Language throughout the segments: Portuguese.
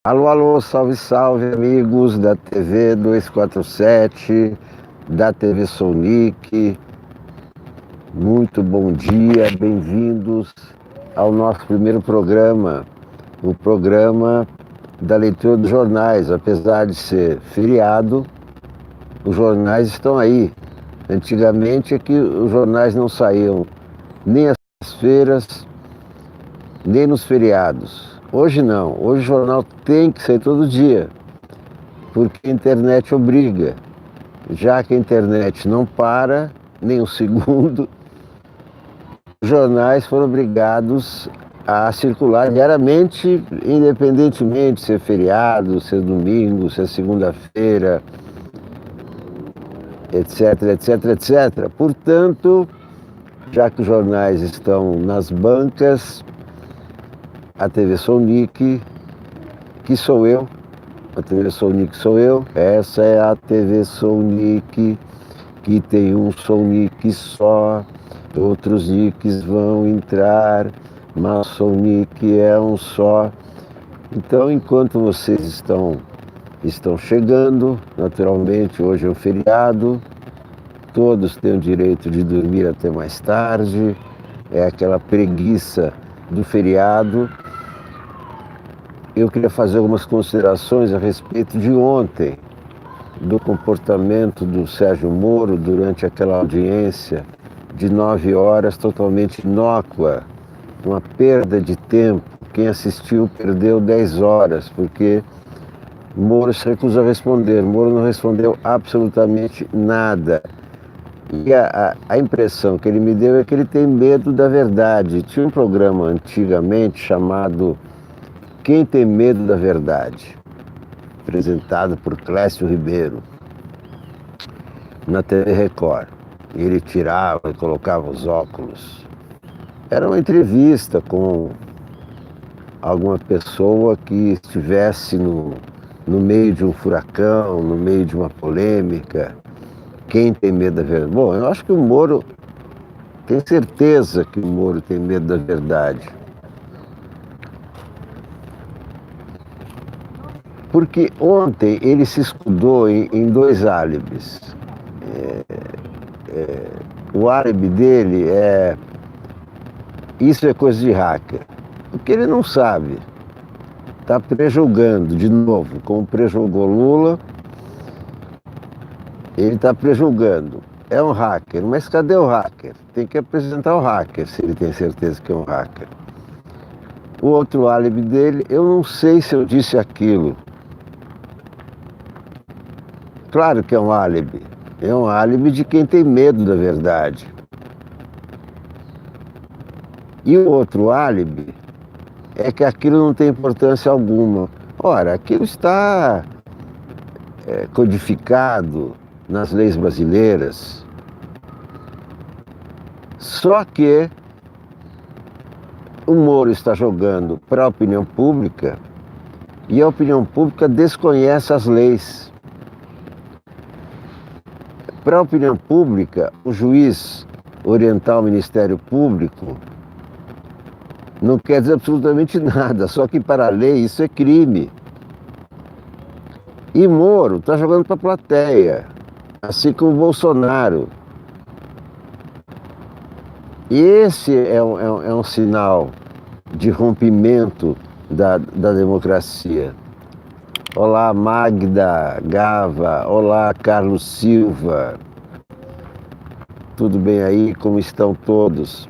Alô, alô, salve, salve, amigos da TV 247, da TV Sonic. Muito bom dia, bem-vindos ao nosso primeiro programa, o programa da leitura dos jornais. Apesar de ser feriado, os jornais estão aí. Antigamente é que os jornais não saíam nem às feiras, nem nos feriados. Hoje não, hoje o jornal tem que sair todo dia, porque a internet obriga. Já que a internet não para nem um segundo, os jornais foram obrigados a circular diariamente, independentemente se é feriado, se é domingo, se é segunda-feira, etc, etc, etc. Portanto, já que os jornais estão nas bancas, a TV Sonic, que sou eu, a TV Sonic sou eu, essa é a TV Sonic, que tem um Sonic só, outros nicks vão entrar, mas Sonic é um só. Então, enquanto vocês estão chegando, naturalmente, hoje é um feriado, todos têm o direito de dormir até mais tarde, é aquela preguiça do feriado. Eu queria fazer algumas considerações a respeito de ontem, do comportamento do Sérgio Moro durante aquela audiência de 9 horas, totalmente inócua, uma perda de tempo. Quem assistiu perdeu 10 horas, porque Moro se recusou a responder. Moro não respondeu absolutamente nada. E a impressão que ele me deu é que ele tem medo da verdade. Tinha um programa antigamente chamado Quem Tem Medo da Verdade, apresentado por Clécio Ribeiro, na TV Record. Ele tirava e colocava os óculos. Era uma entrevista com alguma pessoa que estivesse no meio de um furacão, no meio de uma polêmica. Quem tem medo da verdade? Bom, eu acho que o Moro, tenho certeza que o Moro tem medo da verdade. Porque ontem ele se escudou em dois álibis. O álibi dele é: isso é coisa de hacker. Porque ele não sabe. Está prejulgando de novo, como prejulgou Lula, ele está prejulgando. É um hacker, mas cadê o hacker? Tem que apresentar o hacker, se ele tem certeza que é um hacker. O outro álibi dele, eu não sei se eu disse aquilo. Claro que é um álibi. É um álibi de quem tem medo da verdade. E o outro álibi é que aquilo não tem importância alguma. Ora, aquilo está codificado nas leis brasileiras. Só que o Moro está jogando para a opinião pública e a opinião pública desconhece as leis. Para a opinião pública, o juiz orientar o Ministério Público não quer dizer absolutamente nada, só que para a lei isso é crime. E Moro está jogando para a plateia, assim como Bolsonaro. E esse é um sinal de rompimento da democracia. Olá, Magda Gava, olá, Carlos Silva. Tudo bem aí? Como estão todos?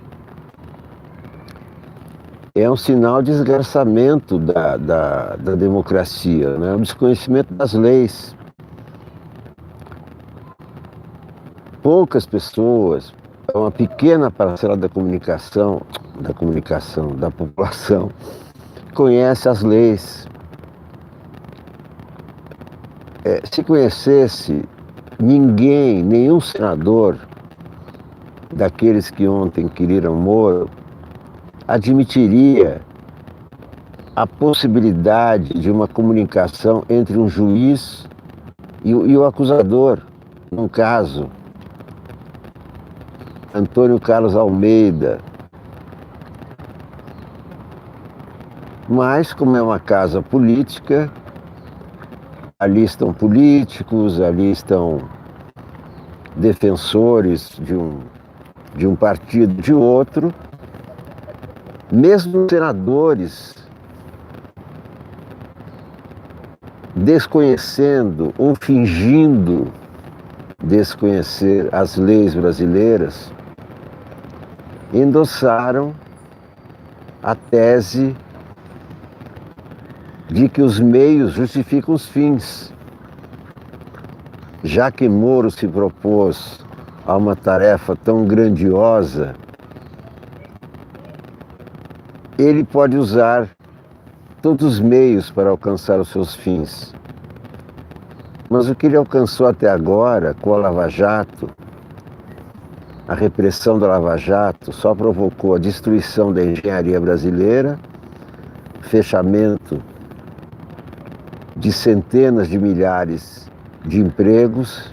É um sinal de esgarçamento da democracia, né? O desconhecimento das leis. Poucas pessoas, uma pequena parcela da população, conhece as leis. Se conhecesse, nenhum senador daqueles que ontem queriam Moro admitiria a possibilidade de uma comunicação entre um juiz e o acusador, num caso, Antônio Carlos Almeida. Mas, como é uma casa política, ali estão políticos, ali estão defensores de um partido, de outro, mesmo senadores desconhecendo ou fingindo desconhecer as leis brasileiras, endossaram a tese de que os meios justificam os fins. Já que Moro se propôs a uma tarefa tão grandiosa, ele pode usar todos os meios para alcançar os seus fins. Mas o que ele alcançou até agora com a Lava Jato, a repressão da Lava Jato, só provocou a destruição da engenharia brasileira, fechamento de centenas de milhares de empregos,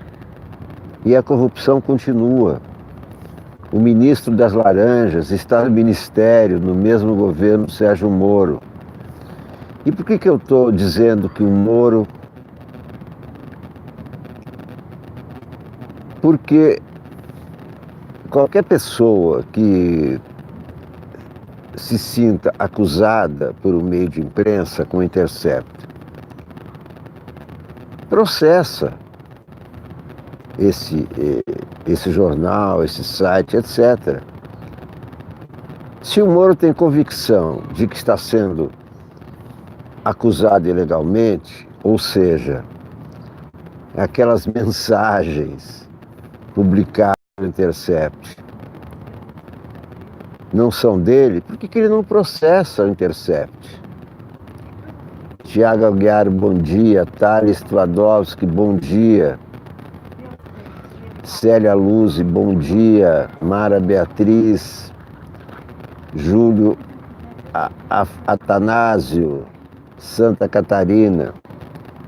e a corrupção continua. O ministro das Laranjas está no ministério, no mesmo governo Sérgio Moro. E por que eu estou dizendo que o Moro... Porque qualquer pessoa que se sinta acusada por um meio de imprensa com Intercept processa esse jornal, esse site, etc. Se o Moro tem convicção de que está sendo acusado ilegalmente, ou seja, aquelas mensagens publicadas no Intercept não são dele, por que ele não processa o Intercept? Tiago Aguiar, bom dia. Thales Twardowski, bom dia. Célia Luz, bom dia. Mara Beatriz, Júlio Atanásio, Santa Catarina.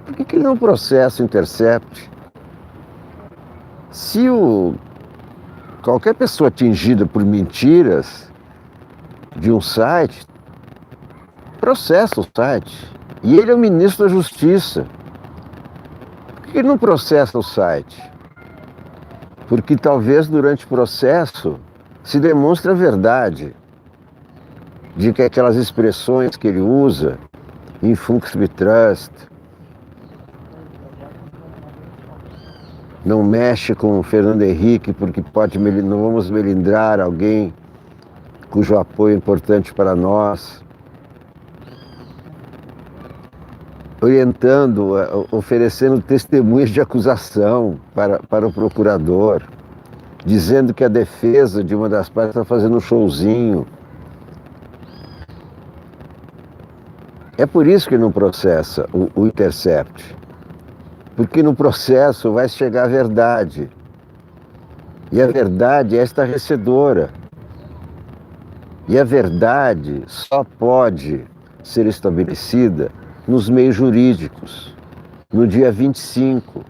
Por que ele não processa o Intercept? Se qualquer pessoa atingida por mentiras de um site, processa o site. E ele é o ministro da Justiça. Por que ele não processa o site? Porque talvez durante o processo se demonstre a verdade de que aquelas expressões que ele usa, influx we trust, não mexe com o Fernando Henrique porque não vamos melindrar alguém cujo apoio é importante para nós, orientando, oferecendo testemunhas de acusação para o procurador, dizendo que a defesa de uma das partes está fazendo um showzinho. É por isso que não processa o Intercept, porque no processo vai chegar a verdade, e a verdade é estarrecedora, e a verdade só pode ser estabelecida nos meios jurídicos, no dia 25,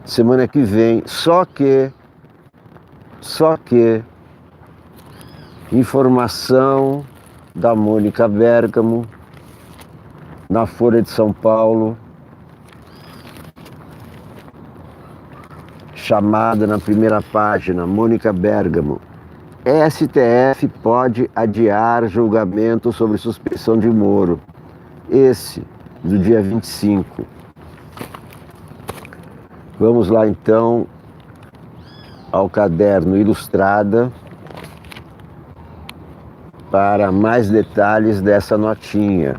semana que vem. Só que, informação da Mônica Bergamo, na Folha de São Paulo, chamada na primeira página, Mônica Bergamo. STF pode adiar julgamento sobre suspeição de Moro. Esse, do dia 25. Vamos lá então ao caderno Ilustrada para mais detalhes dessa notinha.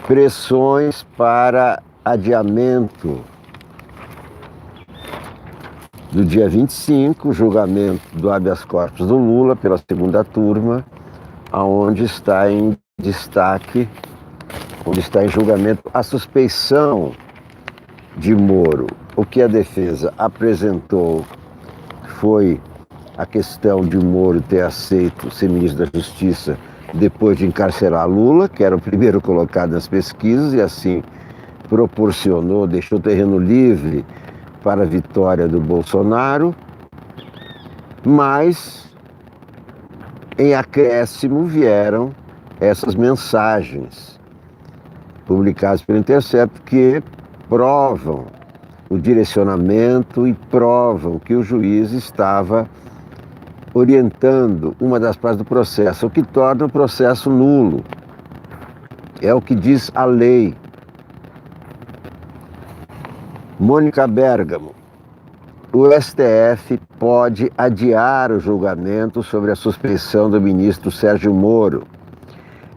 Pressões para adiamento do dia 25, julgamento do habeas corpus do Lula pela segunda turma, aonde está em destaque, onde está em julgamento a suspeição de Moro. O que a defesa apresentou foi a questão de Moro ter aceito ser ministro da Justiça depois de encarcerar Lula, que era o primeiro colocado nas pesquisas, e assim proporcionou, deixou terreno livre para a vitória do Bolsonaro, mas Em acréscimo vieram essas mensagens publicadas pelo Intercept que provam o direcionamento e provam que o juiz estava orientando uma das partes do processo, o que torna o processo nulo. É o que diz a lei. Mônica Bergamo, o STF pode adiar o julgamento sobre a suspeição do ministro Sérgio Moro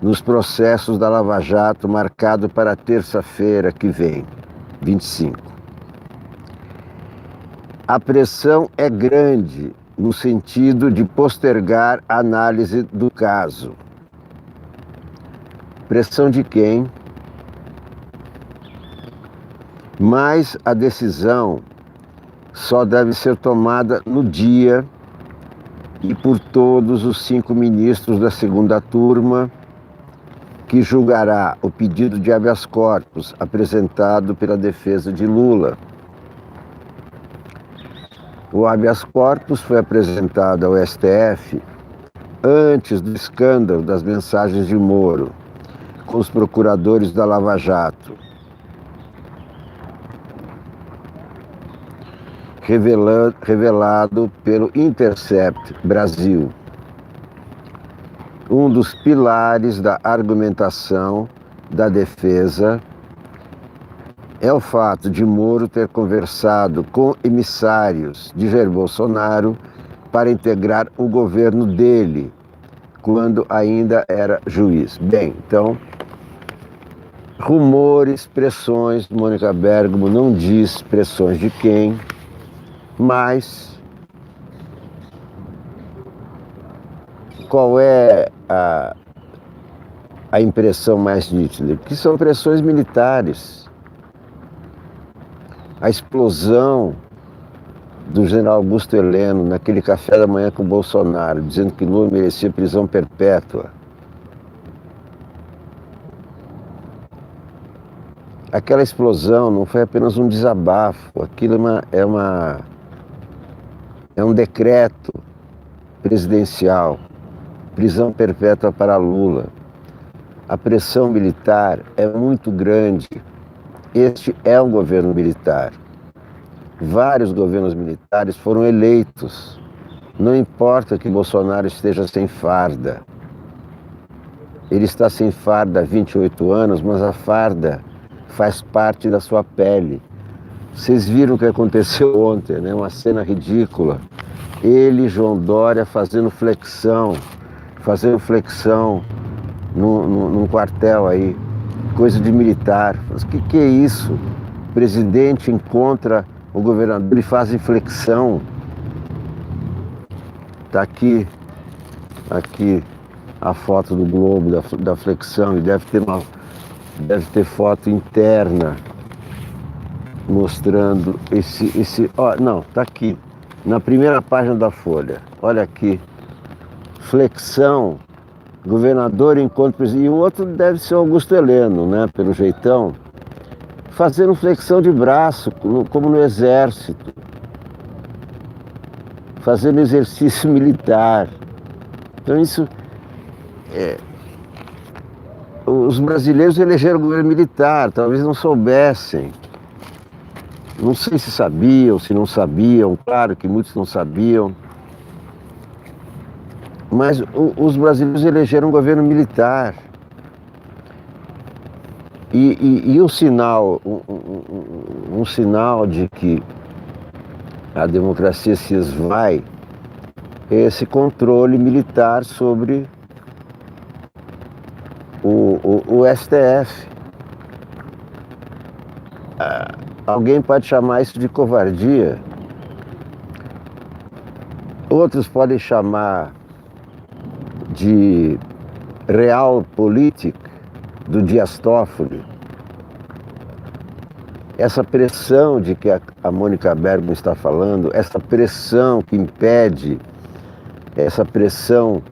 nos processos da Lava Jato marcado para terça-feira que vem, 25. A pressão é grande no sentido de postergar a análise do caso. Pressão de quem? Mas a decisão só deve ser tomada no dia e por todos os 5 ministros da segunda turma, que julgará o pedido de habeas corpus apresentado pela defesa de Lula. O habeas corpus foi apresentado ao STF antes do escândalo das mensagens de Moro com os procuradores da Lava Jato, revelado pelo Intercept Brasil. Um dos pilares da argumentação da defesa é o fato de Moro ter conversado com emissários de Jair Bolsonaro para integrar o governo dele, quando ainda era juiz. Bem, então, rumores, pressões, Mônica Bergamo não diz pressões de quem, mas qual é a impressão mais nítida? Que são pressões militares. A explosão do general Augusto Heleno naquele café da manhã com o Bolsonaro, dizendo que Lula merecia prisão perpétua. Aquela explosão não foi apenas um desabafo, aquilo é um decreto presidencial, prisão perpétua para Lula. A pressão militar é muito grande. Este é um governo militar. Vários governos militares foram eleitos. Não importa que Bolsonaro esteja sem farda. Ele está sem farda há 28 anos, mas a farda faz parte da sua pele. Vocês viram o que aconteceu ontem, né? Uma cena ridícula. Ele, João Dória, fazendo flexão num quartel aí, coisa de militar. Mas o que é isso? O presidente encontra o governador e fazem flexão. Está aqui a foto do Globo, da flexão, e deve ter foto interna mostrando não, está aqui, na primeira página da Folha. Olha aqui, flexão, governador encontra presidente, e o outro deve ser Augusto Heleno, né, pelo jeitão, fazendo flexão de braço, como no exército, fazendo exercício militar. Então isso os brasileiros elegeram o governo militar, talvez não soubessem. Não sei se sabiam, se não sabiam, claro que muitos não sabiam. Mas os brasileiros elegeram um governo militar. E um sinal de que a democracia se esvai é esse controle militar sobre o STF. Alguém pode chamar isso de covardia. Outros podem chamar de realpolitik do Dias Toffoli. Essa pressão de que a Mônica Bergamo está falando, essa pressão que impede, essa pressão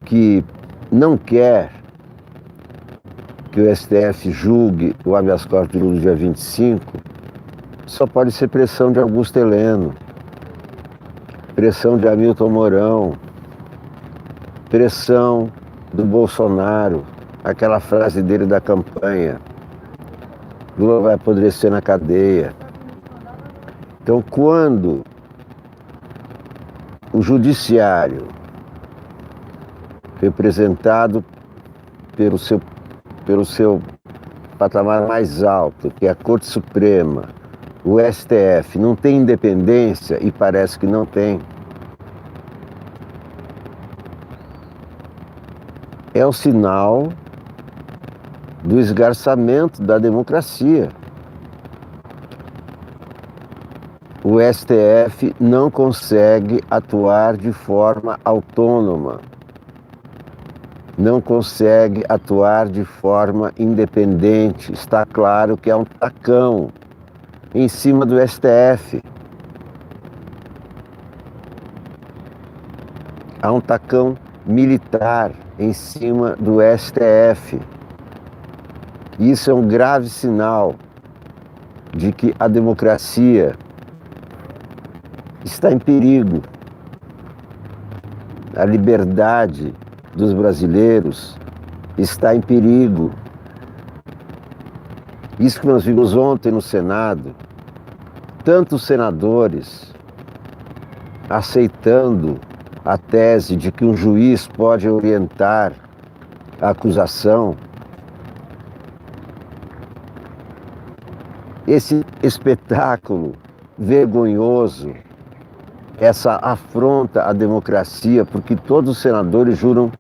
que não quer que o STF julgue o habeas corpus de Lula dia 25, só pode ser pressão de Augusto Heleno, pressão de Hamilton Mourão, pressão do Bolsonaro, aquela frase dele da campanha: Lula vai apodrecer na cadeia. Então, quando o judiciário, representado pelo seu patamar mais alto, que é a Corte Suprema, o STF, não tem independência, e parece que não tem, é o sinal do esgarçamento da democracia. O STF não consegue atuar de forma autônoma, não consegue atuar de forma independente. Está claro que é um tacão em cima do STF. Há um tacão militar em cima do STF. Isso é um grave sinal de que a democracia está em perigo. A liberdade dos brasileiros está em perigo. Isso que nós vimos ontem no Senado, tantos senadores aceitando a tese de que um juiz pode orientar a acusação. Esse espetáculo vergonhoso, essa afronta à democracia, porque todos os senadores juram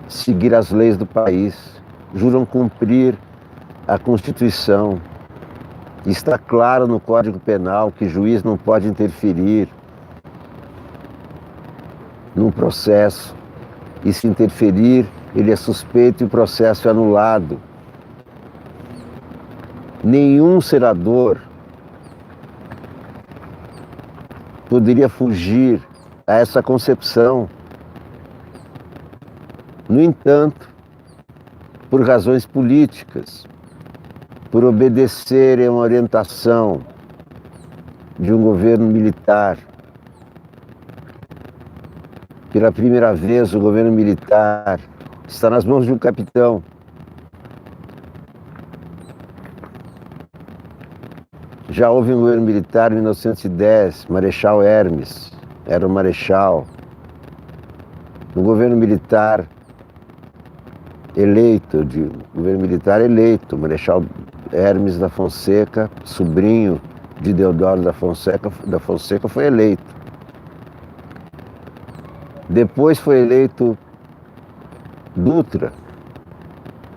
seguir as leis do país, juram cumprir a Constituição. Está claro no Código Penal que juiz não pode interferir num processo, e se interferir, ele é suspeito e o processo é anulado. Nenhum senador poderia fugir a essa concepção. No entanto, por razões políticas, por obedecerem a uma orientação de um governo militar, pela primeira vez o governo militar está nas mãos de um capitão. Já houve um governo militar em 1910, Marechal Hermes, era o marechal. No governo militar eleito, Marechal Hermes da Fonseca, sobrinho de Deodoro da Fonseca foi eleito. Depois foi eleito Dutra,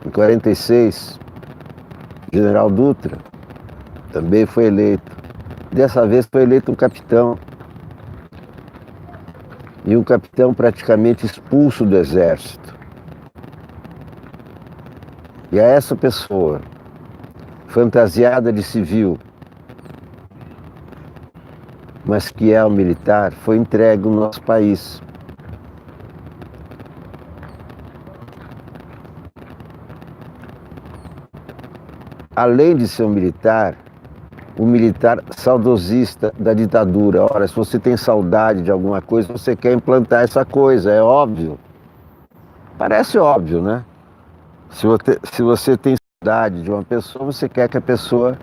em 46, General Dutra. Também foi eleito. Dessa vez foi eleito um capitão. E um capitão praticamente expulso do exército. E a essa pessoa, fantasiada de civil, mas que é um militar, foi entregue o nosso país. Além de ser um militar saudosista da ditadura. Ora, se você tem saudade de alguma coisa, você quer implantar essa coisa, é óbvio. Parece óbvio, né? Se você tem saudade de uma pessoa, você quer que a pessoa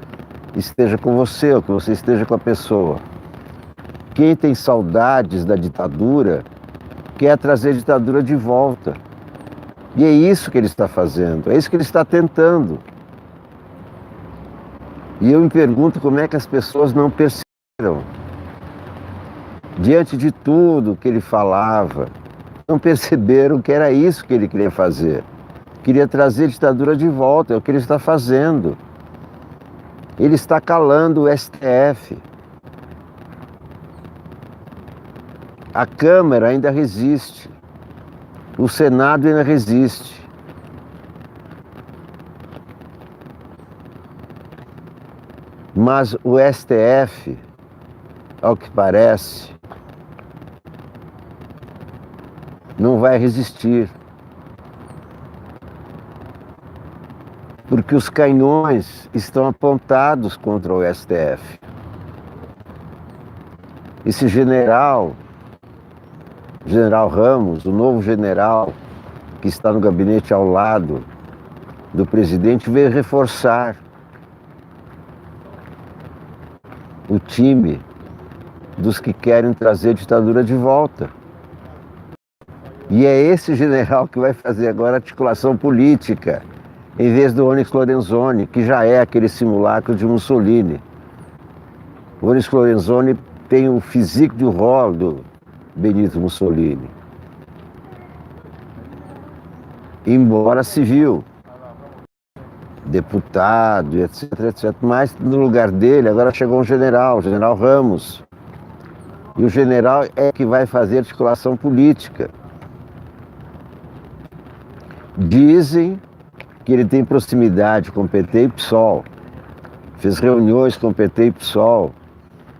esteja com você, ou que você esteja com a pessoa. Quem tem saudades da ditadura, quer trazer a ditadura de volta. E é isso que ele está fazendo, é isso que ele está tentando. E eu me pergunto como é que as pessoas não perceberam, diante de tudo que ele falava, não perceberam que era isso que ele queria fazer. Queria trazer a ditadura de volta, é o que ele está fazendo. Ele está calando o STF. A Câmara ainda resiste, o Senado ainda resiste. Mas o STF, ao que parece, não vai resistir. Porque os canhões estão apontados contra o STF. Esse general General Ramos, o novo general que está no gabinete ao lado do presidente, veio reforçar o time dos que querem trazer a ditadura de volta. E é esse general que vai fazer agora a articulação política, em vez do Onyx Lorenzoni, que já é aquele simulacro de Mussolini. O Onyx Lorenzoni tem o physique du rôle do Benito Mussolini. Embora civil, deputado, etc, etc. Mas no lugar dele agora chegou um general, o general Ramos. E o general é que vai fazer articulação política. Dizem que ele tem proximidade com PT e PSOL. Fez reuniões com PT e PSOL.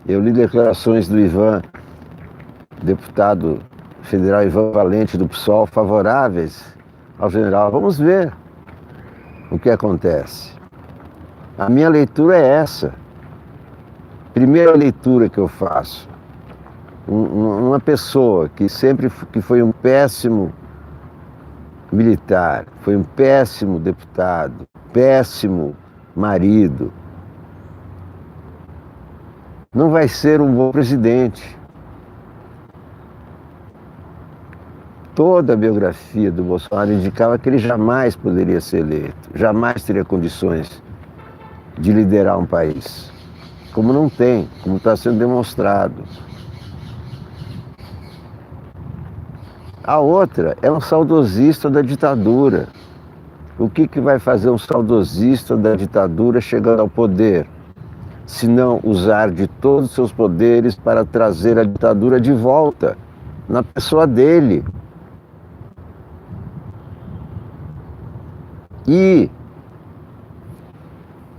Eu li declarações do Ivan, deputado federal Ivan Valente do PSOL, favoráveis ao general. Vamos ver o que acontece. A minha leitura é essa. Primeira leitura que eu faço. Uma pessoa que sempre que foi um péssimo militar, foi um péssimo deputado, péssimo marido, não vai ser um bom presidente. Toda a biografia do Bolsonaro indicava que ele jamais poderia ser eleito, jamais teria condições de liderar um país. Como não tem, como está sendo demonstrado. A outra é um saudosista da ditadura. O que vai fazer um saudosista da ditadura chegando ao poder? Se não usar de todos os seus poderes para trazer a ditadura de volta, na pessoa dele. E,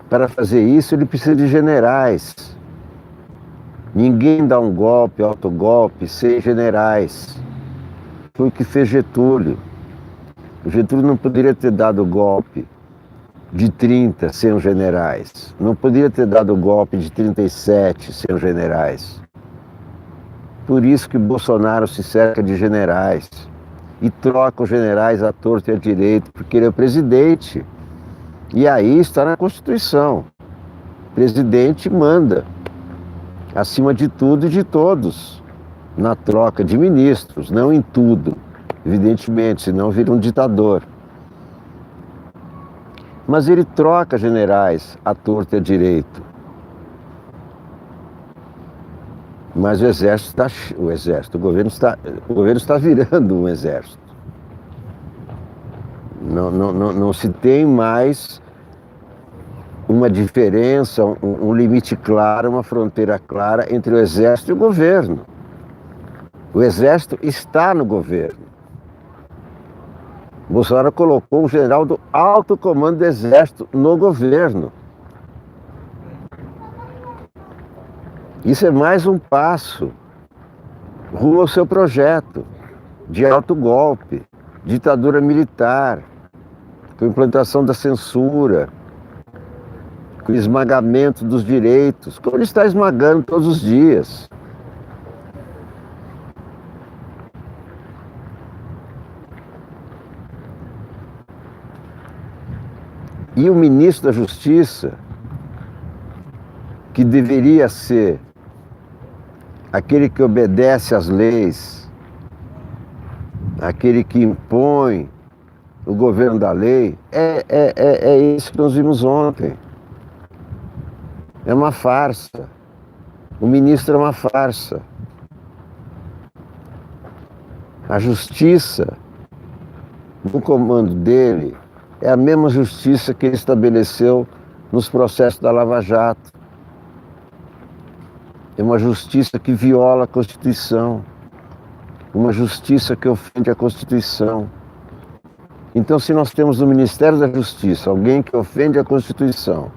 para fazer isso, ele precisa de generais. Ninguém dá um golpe, autogolpe, sem generais. Foi o que fez Getúlio. O Getúlio não poderia ter dado o golpe de 30 sem os generais. Não poderia ter dado o golpe de 37 sem os generais. Por isso que Bolsonaro se cerca de generais e troca os generais à torta e à direita, porque ele é o presidente. E aí está na Constituição. O presidente manda, acima de tudo e de todos, na troca de ministros, não em tudo, evidentemente, senão vira um ditador. Mas ele troca generais à torta e à direita. Mas o governo está virando um exército. Não se tem mais uma diferença, um limite claro, uma fronteira clara entre o exército e o governo. O exército está no governo. Bolsonaro colocou um general do alto comando do exército no governo. Isso é mais um passo rumo ao seu projeto de autogolpe, ditadura militar, com implantação da censura, com esmagamento dos direitos, como ele está esmagando todos os dias. E o ministro da Justiça, que deveria ser aquele que obedece às leis, aquele que impõe o governo da lei, é isso que nós vimos ontem. É uma farsa. O ministro é uma farsa. A justiça, no comando dele, é a mesma justiça que ele estabeleceu nos processos da Lava Jato. É uma justiça que viola a Constituição. Uma justiça que ofende a Constituição. Então, se nós temos no Ministério da Justiça alguém que ofende a Constituição,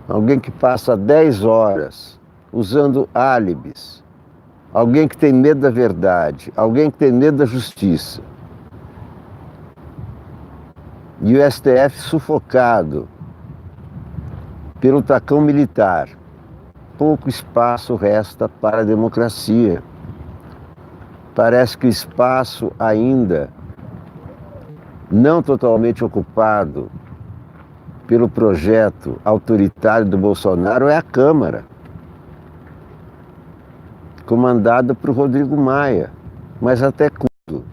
alguém que passa 10 horas usando álibis, alguém que tem medo da verdade, alguém que tem medo da justiça, e o STF sufocado pelo tacão militar, pouco espaço resta para a democracia. Parece que o espaço ainda não totalmente ocupado pelo projeto autoritário do Bolsonaro é a Câmara, comandada por Rodrigo Maia. Mas até quando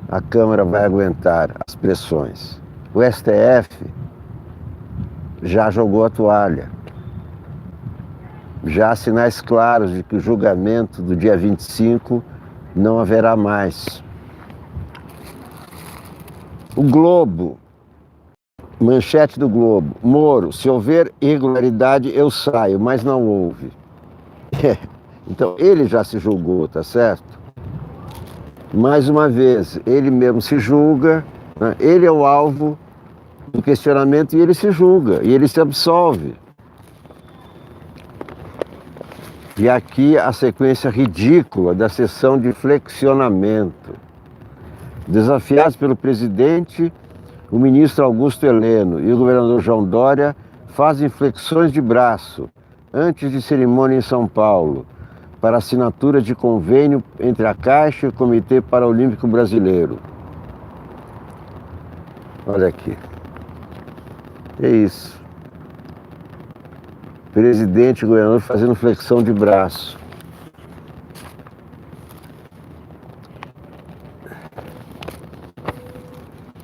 a Câmara vai aguentar as pressões? O STF já jogou a toalha. Já há sinais claros de que o julgamento do dia 25 não haverá mais. O Globo, manchete do Globo: Moro, se houver irregularidade eu saio, mas não houve. Então ele já se julgou, tá certo? Mais uma vez, ele mesmo se julga, né? Ele é o alvo do questionamento e ele se julga, e ele se absolve. E aqui a sequência ridícula da sessão de flexionamento. Desafiados pelo presidente, o ministro Augusto Heleno e o governador João Dória fazem flexões de braço antes de cerimônia em São Paulo, para assinatura de convênio entre a Caixa e o Comitê Paralímpico Brasileiro. Olha aqui. É isso. Presidente e governador fazendo flexão de braço.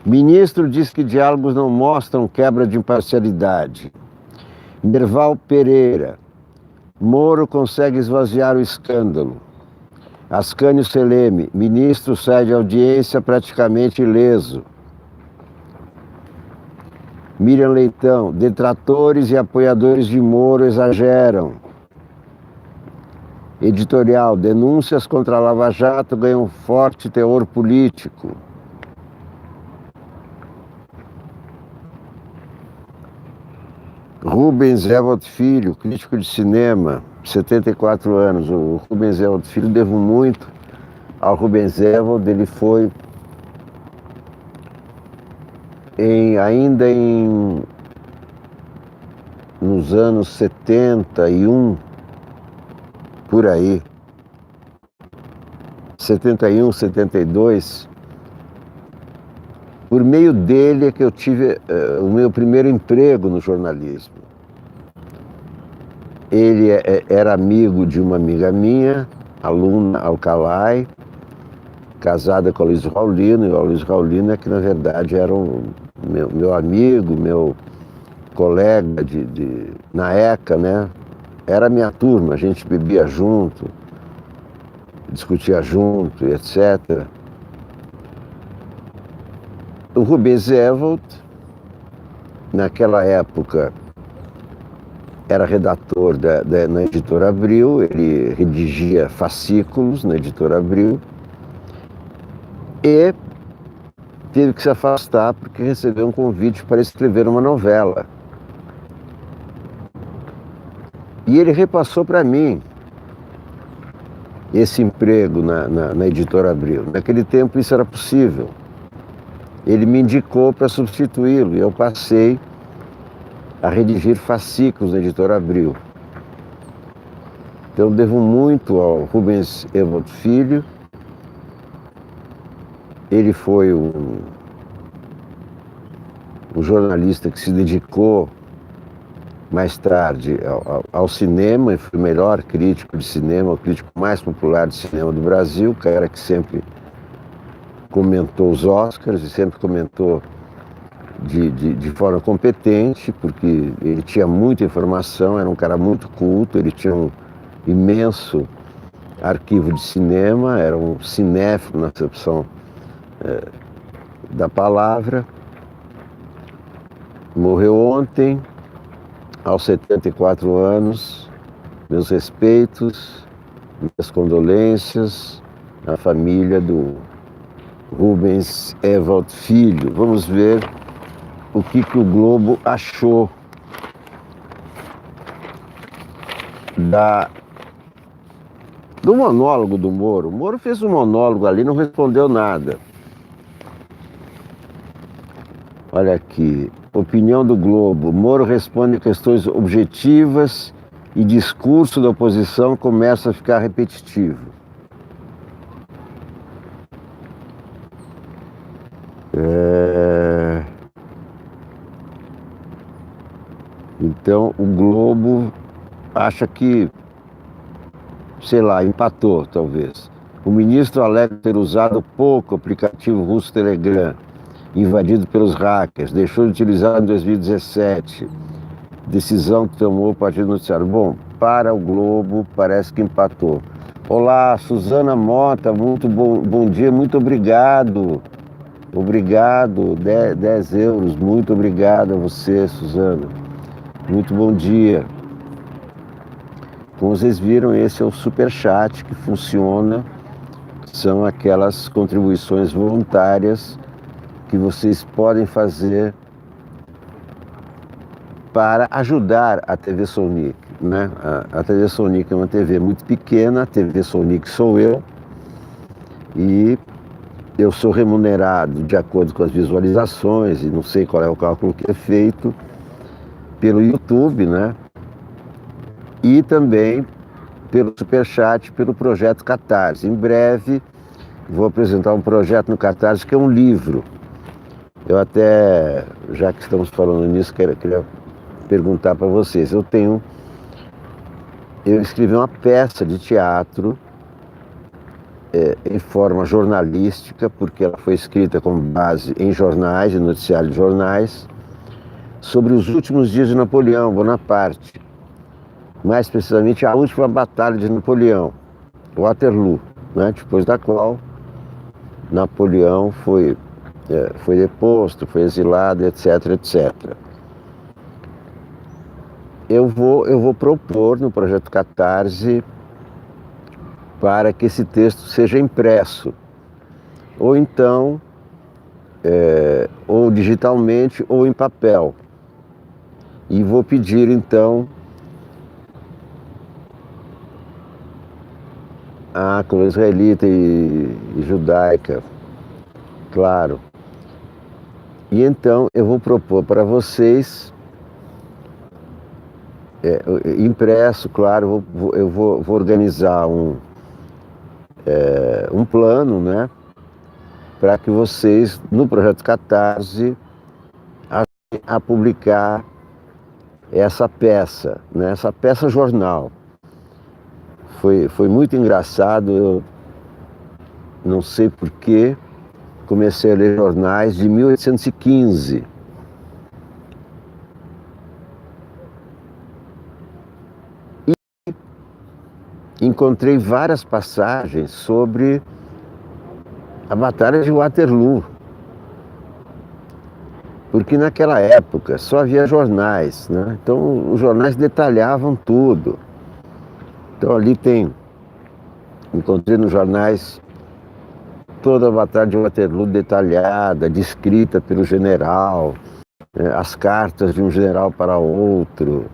Ministro diz que diálogos não mostram quebra de imparcialidade. Nerval Pereira. Moro consegue esvaziar o escândalo. Ascânio Seleme. Ministro sai de audiência praticamente ileso. Miriam Leitão. Detratores e apoiadores de Moro exageram. Editorial. Denúncias contra a Lava Jato ganham forte teor político. Rubens Evaldo Filho, crítico de cinema, 74 anos. O Rubens Evaldo Filho, devo muito ao Rubens Evaldo. Ele foi nos anos 71, por aí, 71, 72, por meio dele é que eu tive o meu primeiro emprego no jornalismo. Ele era amigo de uma amiga minha, aluna Alcalay, casada com a Luiz Raulino, e o Luiz Raulino é que na verdade era meu amigo, meu colega na ECA, né? Era minha turma, a gente bebia junto, discutia junto, etc. O Rubens Evaldo, naquela época, era redator na Editora Abril, ele redigia fascículos na Editora Abril e teve que se afastar porque recebeu um convite para escrever uma novela. E ele repassou para mim esse emprego na Editora Abril. Naquele tempo isso era possível. Ele me indicou para substituí-lo e eu passei a redigir fascículos na Editora Abril. Então eu devo muito ao Rubens Evaldo Filho. Ele foi um jornalista que se dedicou mais tarde ao cinema, e foi o melhor crítico de cinema, o crítico mais popular de cinema do Brasil, o cara que sempre comentou os Oscars e sempre comentou de forma competente, porque ele tinha muita informação, era um cara muito culto, ele tinha um imenso arquivo de cinema, era um cinéfilo na acepção da palavra. Morreu ontem, aos 74 anos. Meus respeitos, minhas condolências à família do Rubens Evaldo Filho. Vamos ver o que o Globo achou do monólogo do Moro. O Moro fez um monólogo ali, não respondeu nada. Olha aqui, opinião do Globo. Moro responde questões objetivas e discurso da oposição começa a ficar repetitivo. Então o Globo acha que, sei lá, empatou talvez. O ministro alega ter usado pouco o aplicativo russo Telegram, invadido pelos hackers, deixou de utilizar em 2017. Decisão que tomou o Partido Noticiário. Bom, para o Globo parece que empatou. Olá, Suzana Mota, muito bom dia, muito obrigado. Obrigado, 10 euros, muito obrigado a você, Suzana. Muito bom dia. Como vocês viram, esse é o Superchat que funciona. São aquelas contribuições voluntárias que vocês podem fazer para ajudar a TV Sonic, né? A TV Sonic é uma TV muito pequena, a TV Sonic sou eu, e eu sou remunerado de acordo com as visualizações, e não sei qual é o cálculo que é feito, pelo YouTube, né? E também pelo Superchat, pelo projeto Catarse. Em breve vou apresentar um projeto no Catarse que é um livro. Eu até, já que estamos falando nisso, queria perguntar para vocês. Eu escrevi uma peça de teatro em forma jornalística, porque ela foi escrita com base em jornais, em noticiários de jornais, sobre os últimos dias de Napoleão Bonaparte. Mais precisamente a última batalha de Napoleão, Waterloo, né? Depois da qual Napoleão foi deposto, foi exilado, etc, etc. Eu vou propor no projeto Catarse para que esse texto seja impresso, ou então, ou digitalmente, ou em papel. E vou pedir então a comunidade israelita e judaica, claro. E então eu vou propor para vocês, impresso, claro, eu vou organizar um plano, né, para que vocês, no projeto Catarse, ajudem a publicar essa peça, né, essa peça jornal. Foi muito engraçado, eu não sei porquê, comecei a ler jornais de 1815. E encontrei várias passagens sobre a Batalha de Waterloo. Porque naquela época só havia jornais, né? Então os jornais detalhavam tudo. Então ali encontrei nos jornais toda a Batalha de Waterloo detalhada, descrita pelo general, as cartas de um general para outro,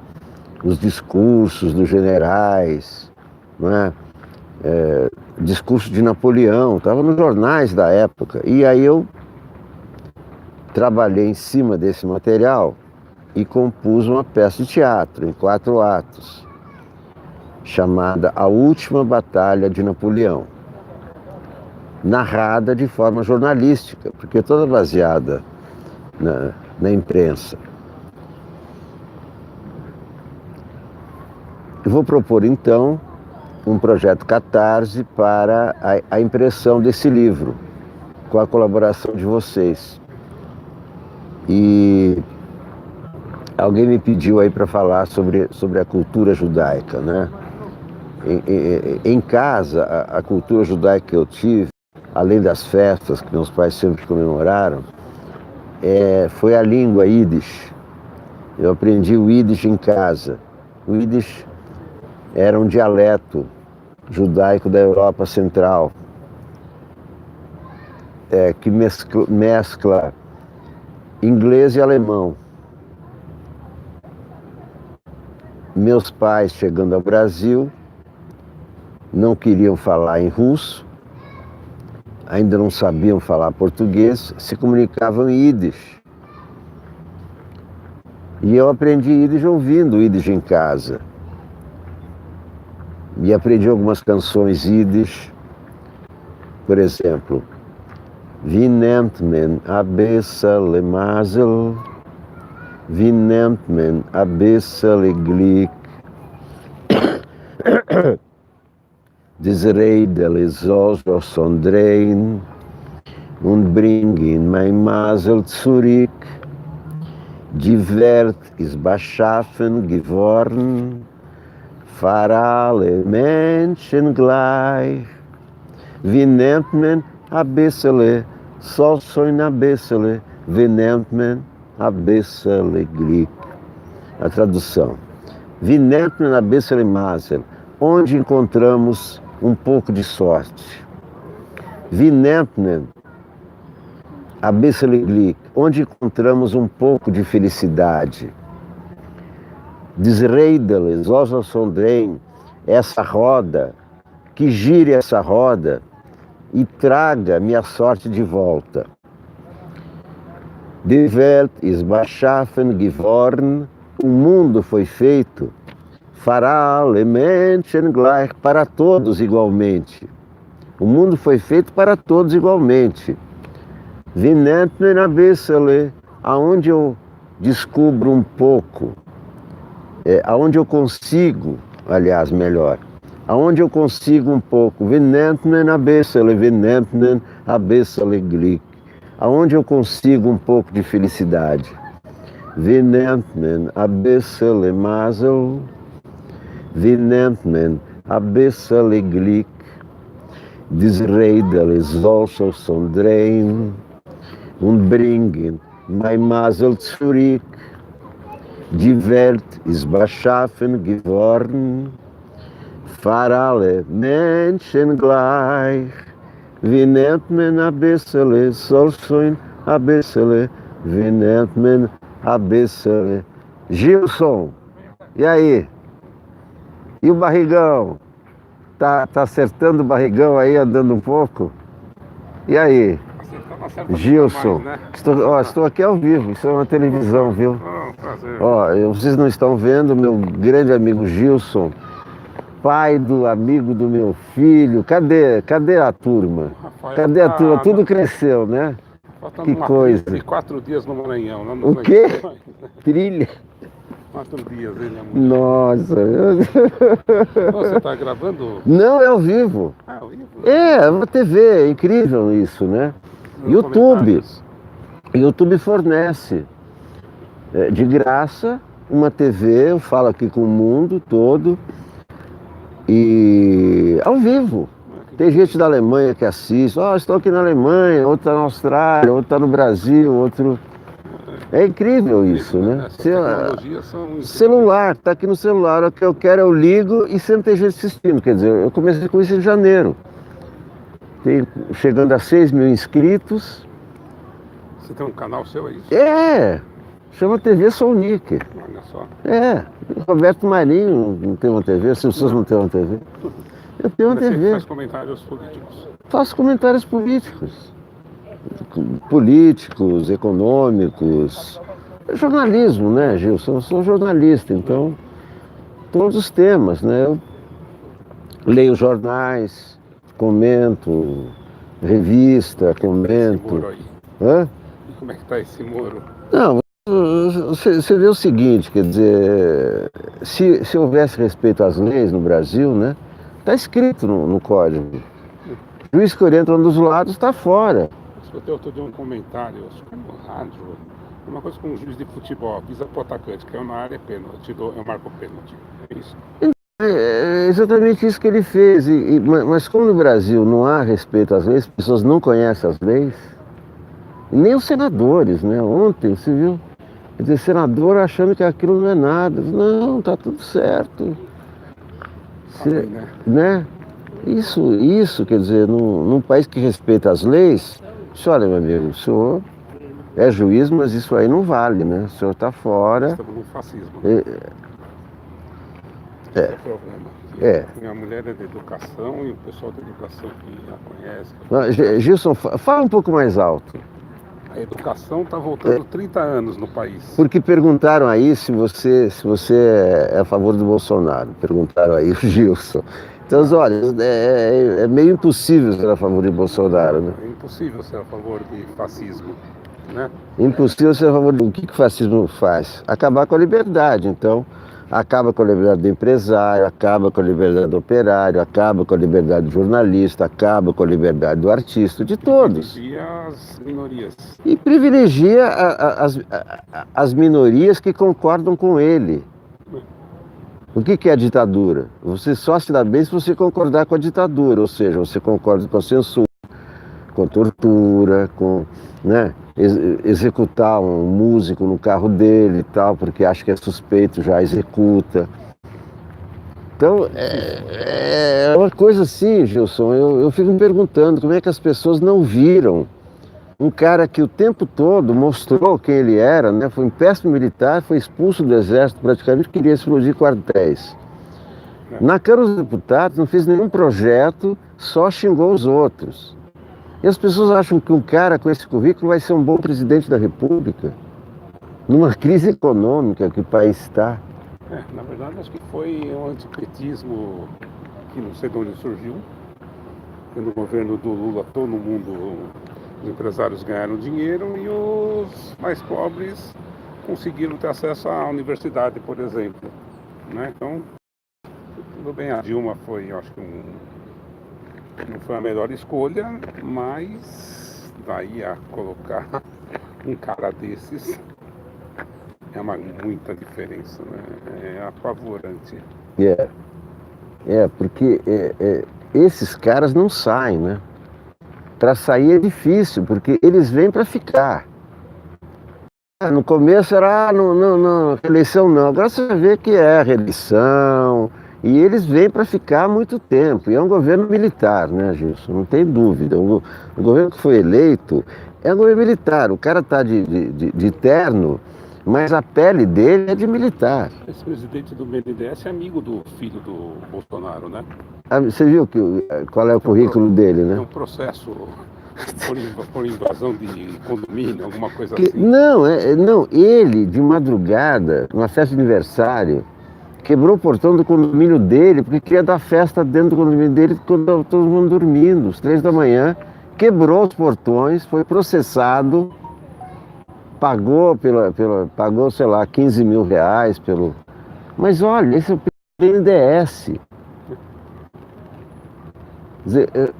os discursos dos generais, né? Discurso de Napoleão, estava nos jornais da época. E aí eu trabalhei em cima desse material e compus uma peça de teatro em 4 atos, chamada A Última Batalha de Napoleão, narrada de forma jornalística, porque toda baseada na imprensa. Eu vou propor então um projeto Catarse para a impressão desse livro, com a colaboração de vocês. E alguém me pediu aí para falar sobre a cultura judaica, né? Em casa, a cultura judaica que eu tive, além das festas que meus pais sempre comemoraram, foi a língua Yiddish. Eu aprendi o Yiddish em casa. O Yiddish era um dialeto judaico da Europa Central, que mescla inglês e alemão. Meus pais, chegando ao Brasil, não queriam falar em russo, ainda não sabiam falar português, se comunicavam em Yiddish. E eu aprendi Yiddish ouvindo Yiddish em casa. E aprendi algumas canções Yiddish, por exemplo, Wie nennt man a Bessa le Mazel? wie nennt man ein bisschen Glück? Das Rädel soll schon drehen und bringen mein Masel zurück. Die Welt ist beschaffen geworden, für alle Menschen gleich. Wie nennt man ein bisschen, só sonho ein bisschen, wie nennt man ein bisschen Glück? A tradução. Wie nennt man ein bisschen Masel? Onde encontramos pouco de sorte? Wie nennt man ein bisschen Glück? Onde encontramos pouco de felicidade? Des Rädel soll schon drehen, essa roda, que gire essa roda e traga minha sorte de volta. Die Welt ist beschaffen geworden, o mundo foi feito, für alle Menschen gleich, para todos igualmente. O mundo foi feito para todos igualmente. Wie nennt man ein bisschen, aonde eu descubro pouco, aonde eu consigo, aliás, melhor, aonde eu consigo pouco, wie nennt man ein bisschen, wie nennt man ein bisschen Glück, aonde eu consigo pouco de felicidade. Wie nennt man ein bisschen Masel, wie nennt man ein bisschen Glück, das Rädel soll schon drehen und bringen mein Masel zurück. Die Welt ist beschaffen geworden, für alle Menschen gleich. Wie nennt man ein bisschen, soll schon ein bisschen, wie nennt man ein bisschen. Gilson, e aí? E o barrigão? Tá acertando o barrigão aí, andando pouco? E aí? Gilson, mais, né? Estou aqui ao vivo, isso é uma televisão, viu? Prazer. Vocês não estão vendo meu grande amigo Gilson, pai do amigo do meu filho. Cadê a turma? Cadê a turma? Tudo cresceu, né? Que coisa. 4 dias no Maranhão. O quê? Trilha? 4 dias, ele é muito. Nossa. Você está gravando? Não, é ao vivo. Ao vivo? É uma TV, é incrível isso, né? YouTube fornece de graça uma TV, eu falo aqui com o mundo todo, e ao vivo. Tem gente da Alemanha que assiste, estou aqui na Alemanha, outro está na Austrália, outro está no Brasil, outro... É incrível isso, né? Celular, está aqui no celular, o que eu quero eu ligo e sempre tem gente assistindo, quer dizer, eu comecei com isso em janeiro. Chegando a 6 mil inscritos. Você tem um canal seu, é isso? Chama TV Solnick. Olha só. Roberto Marinho não tem uma TV, as pessoas não têm uma TV. Eu tenho uma TV. Você faz comentários políticos? Faço comentários políticos, econômicos. É jornalismo, né, Gilson? Eu sou jornalista, então todos os temas, né? Eu leio jornais, comento, revista, comento. Esse muro aí. Hã? E como é que está esse muro? Não, você vê o seguinte, quer dizer, se houvesse respeito às leis no Brasil, né? Está escrito no código. O juiz que orienta um dos lados está fora. Eu outro dia um comentário, acho que no rádio, uma coisa com um juiz de futebol, avisa pro atacante, que é uma área pênalti, eu marco pênalti. É isso? É exatamente isso que ele fez. Mas como no Brasil não há respeito às leis, as pessoas não conhecem as leis, nem os senadores, né? Ontem, você viu? Quer dizer, senador achando que aquilo não é nada. Não, tá tudo certo. Né? Isso, quer dizer, num país que respeita as leis, olha, meu amigo, o senhor é juiz, mas isso aí não vale, né? O senhor está fora. Estamos no fascismo. É o problema. Minha mulher é de educação e o pessoal da educação que a conhece. Gilson, fala um pouco mais alto. A educação está voltando 30 anos no país. Porque perguntaram aí se você é a favor do Bolsonaro. Perguntaram aí o Gilson. Então, olha, é meio impossível ser a favor de Bolsonaro, né? É impossível ser a favor de fascismo. né? Impossível ser a favor do que o fascismo faz? Acabar com a liberdade. Então, acaba com a liberdade do empresário, acaba com a liberdade do operário, acaba com a liberdade do jornalista, acaba com a liberdade do artista, de todos. Privilegia as minorias. E privilegia as minorias que concordam com ele. O que é a ditadura? Você só se dá bem se você concordar com a ditadura, ou seja, você concorda com a censura, com tortura, com, né, executar um músico no carro dele e tal, porque acha que é suspeito, já executa. Então, é uma coisa assim, Gilson, eu fico me perguntando como é que as pessoas não viram um cara que o tempo todo mostrou quem ele era, né? Foi um péssimo militar, foi expulso do exército, praticamente queria explodir quartéis. Na Câmara dos Deputados não fez nenhum projeto, só xingou os outros. E as pessoas acham que um cara com esse currículo vai ser um bom presidente da República, numa crise econômica que o país está. Na verdade, acho que foi um antipetismo que não sei de onde surgiu. No governo do Lula, todo mundo, os empresários ganharam dinheiro e os mais pobres conseguiram ter acesso à universidade, por exemplo. Né? Então, tudo bem, a Dilma foi, acho que não foi a melhor escolha, mas daí a colocar um cara desses é muita diferença, né? É apavorante. Porque esses caras não saem, né? Para sair é difícil, porque eles vêm para ficar. No começo era, não, eleição não. Agora você vai ver que é reeleição. E eles vêm para ficar há muito tempo. E é um governo militar, né, Gilson? Não tem dúvida. O governo que foi eleito é um governo militar. O cara está de terno, mas a pele dele é de militar. Esse presidente do BNDES é amigo do filho do Bolsonaro, né? Você viu qual é o currículo dele, né? É um processo por invasão de condomínio, alguma coisa assim. Não, ele, de madrugada, numa festa de aniversário, quebrou o portão do condomínio dele, porque queria dar festa dentro do condomínio dele, quando estava todo mundo dormindo, às 3 da manhã, quebrou os portões, foi processado, pagou, sei lá, 15 mil reais pelo... Mas olha, esse é o BNDES. Quer dizer,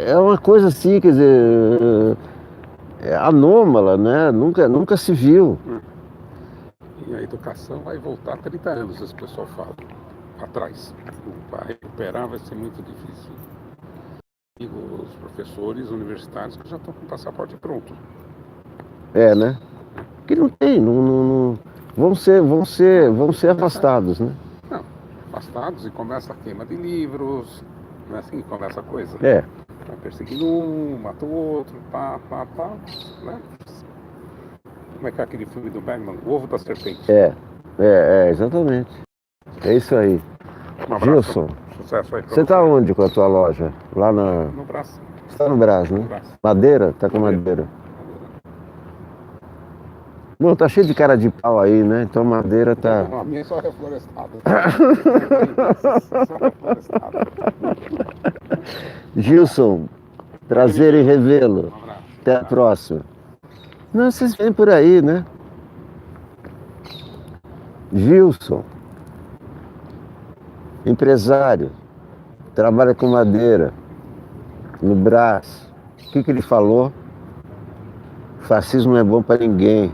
é uma coisa assim, quer dizer, anômala, né? Nunca se viu. E a educação vai voltar 30 anos, esse pessoal fala, atrás. Para recuperar vai ser muito difícil. E os professores universitários que já estão com o passaporte pronto. Né? Que não tem, vão ser afastados, né? Não, afastados e começa a queima de livros, não é assim que começa a coisa? Vai perseguindo um, mata o outro, pá, né? Como é que é aquele filme do Bergman? O Ovo da Serpente. Exatamente. É isso aí. Um abraço. Gilson, Sucesso aí pra você tá onde com a tua loja? Lá No Brás. Você tá no Brás, né? No Brás. Madeira? Tá com madeira. Bom, tá cheio de cara de pau aí, né? Então madeira tá... Não, a minha é só reflorestada. Só reflorestada. Gilson, prazer em revê-lo. Um abraço. Até a próxima. Não, vocês vêm por aí, né? Gilson, empresário, trabalha com madeira, no Brás. O que ele falou? Fascismo não é bom para ninguém.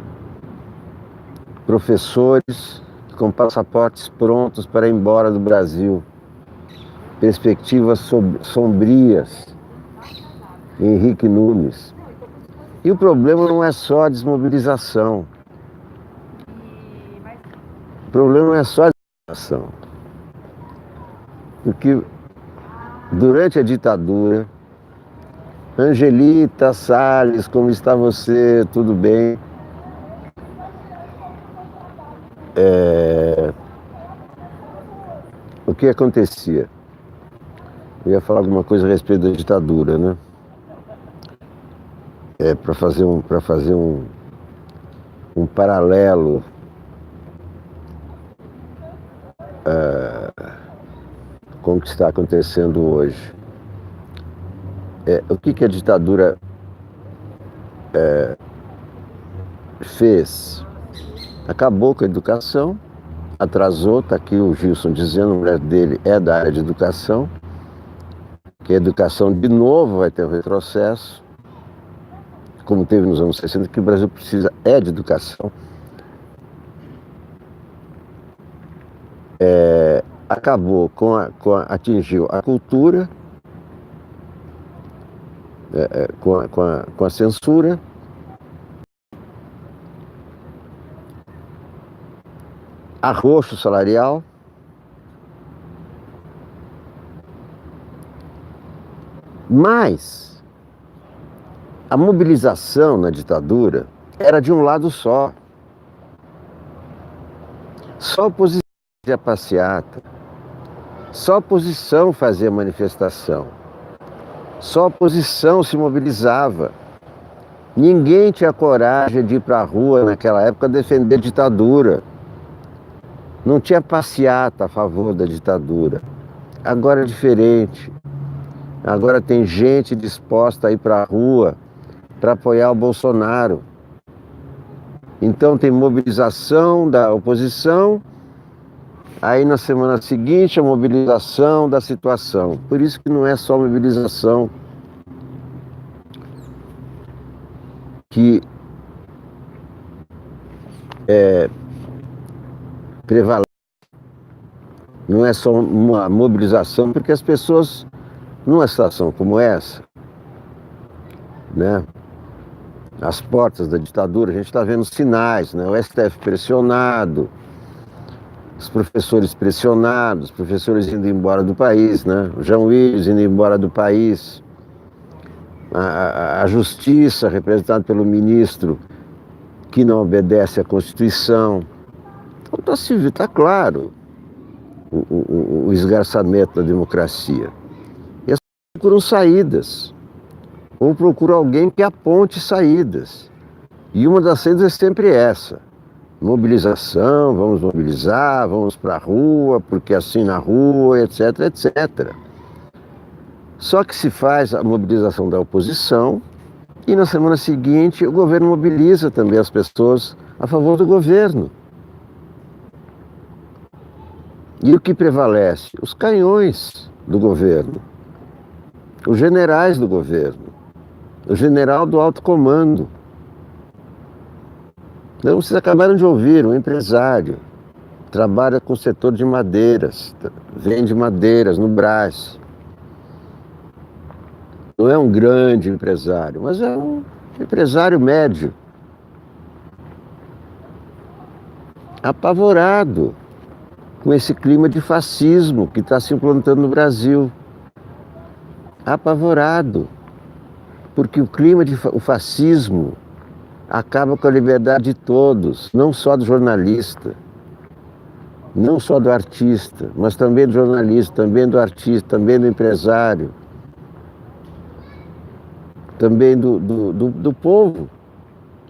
Professores com passaportes prontos para ir embora do Brasil. Perspectivas sombrias. Henrique Nunes. E o problema não é só a desmobilização. O problema não é só a desmobilização. Porque durante a ditadura, Angelita Salles, como está você? Tudo bem? O que acontecia? Eu ia falar alguma coisa a respeito da ditadura, né? Para fazer um paralelo com o que está acontecendo hoje. O que a ditadura fez? Acabou com a educação, atrasou, está aqui o Gilson dizendo, a mulher dele é da área de educação, que a educação de novo vai ter um retrocesso, como teve nos anos 60, que o Brasil precisa de educação. Acabou atingiu a cultura, com a censura, arroxo salarial, mas a mobilização na ditadura era de um lado só. Só a oposição fazia passeata, só a oposição fazia manifestação, só a oposição se mobilizava. Ninguém tinha coragem de ir para a rua naquela época defender a ditadura. Não tinha passeata a favor da ditadura. Agora é diferente. Agora tem gente disposta a ir para a rua para apoiar o Bolsonaro. Então tem mobilização da oposição, aí na semana seguinte a mobilização da situação. Por isso que não é só mobilização que prevalece. Não é só uma mobilização, porque as pessoas, numa situação como essa, né, às portas da ditadura, a gente está vendo sinais, né, o STF pressionado, os professores pressionados, os professores indo embora do país, né, o João Willis indo embora do país, a justiça representada pelo ministro que não obedece à Constituição. Então está claro o esgarçamento da democracia. E as pessoas procuram saídas, ou procuram alguém que aponte saídas. E uma das saídas é sempre essa: mobilização, vamos mobilizar, vamos para a rua, porque assim na rua, etc, etc. Só que se faz a mobilização da oposição e na semana seguinte o governo mobiliza também as pessoas a favor do governo. E o que prevalece? Os canhões do governo, os generais do governo, o general do alto comando. Então, vocês acabaram de ouvir um empresário, trabalha com o setor de madeiras, vende madeiras no Brás. Não é um grande empresário, mas é um empresário médio. Apavorado com esse clima de fascismo que está se implantando no Brasil. Apavorado, porque o fascismo acaba com a liberdade de todos, não só do jornalista, não só do artista, mas também do jornalista, também do artista, também do empresário, também do povo.